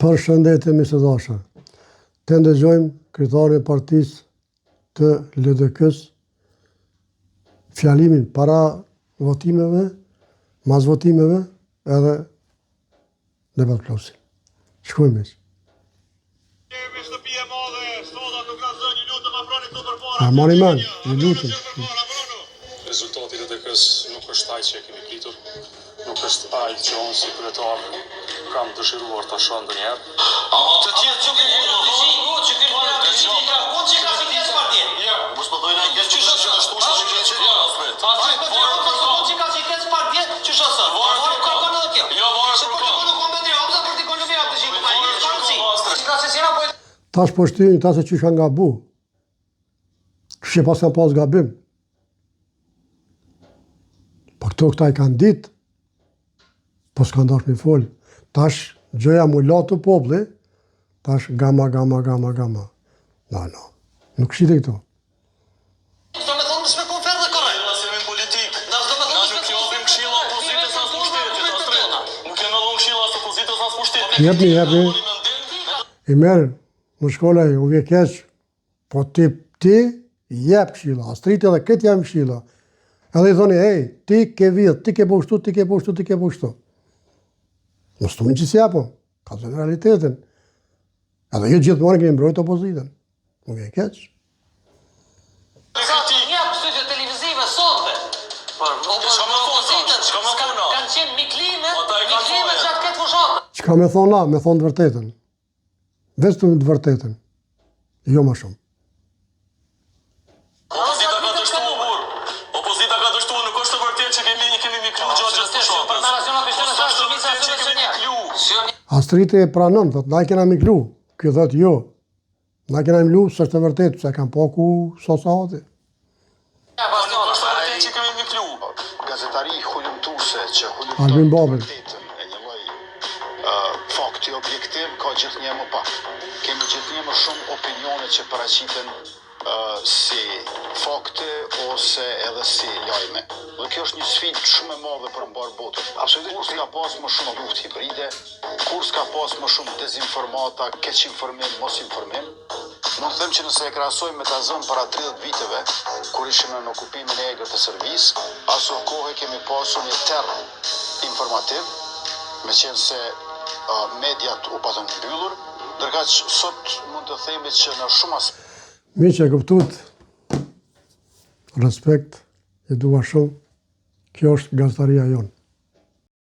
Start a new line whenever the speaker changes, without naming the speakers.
Përshëndetje miqtashë. Të ndëgjojmë kryetarin e partisë të LDK-s fjalimin para votimeve, mas votimeve edhe debat plosin. Shkojmë miq. A mani men, ju lutem.
Rezultati i LDK-s nuk është ai që e kemi pritur, nuk është ai që unë si kryetar kam dëshiruar ta shoh ndonjëherë.
Të tjerë që kanë që ka fites partije. Ja, mos po dojnë ai që është ashtu që
Tash po shtyjnë ta se që kanë gabu. Që pas kanë pas gabim. Po këta i kanë ditë, po s'kanë dash me folë. Tash gjëja mu latë të popli, tash gama. No, nuk shite këto. Jepni. I merë, në shkolla u vje keq, po ti jep këshilla, astrit edhe këtë jam këshilla. Edhe i thoni, ti ke vjetë, ti ke po kështu. Në stumin që si japo, ka të në realitetin. Edhe ju gjithmonë keni mbrojtë opozitën. U vje keq.
Një përshytje televizive sotve, opozitën, kanë qenë miklime gjatë këtë fushatë.
Çka me thonë na, me thonë të vërtetën. Vetëm të vërtetën. Jo më shumë.
Opozita ka dështuar, nuk është të vërtetë që kemi miklu gjatë fushatës.
Astrite e pranon, thot, na kena miklu. Kjo thot jo. Na kena miklu, s'është të vërtetë, se kam pa ku sosati.
Nuk është të vërtetë që kemi miklu.
Gazetari hulumtuese që
Albin Babi.
Fakti objektiv ka gjithnjë më pak. Kemi gjithnjë më shumë opinione që paraqiten si fakte ose edhe si lajme. Dhe kjo është një sfidë shumë e madhe për mbar botën. Absolutisht kur s'ka pas më shumë luftë hibride, kur s'ka pas më shumë dezinformata, keq informim, mos informim. Mund të them që nëse e krahasojmë me ta zënë para 30 viteve, kur ishim në okupimin e egër të servis, aso kohë kemi pasur një terr informativ, meqense se mediat u patën mbyllur, ndërkaq sot mund të themi që në shumë
Miq e kuptuat, respekt, e dua shumë, kjo është gazetaria jonë.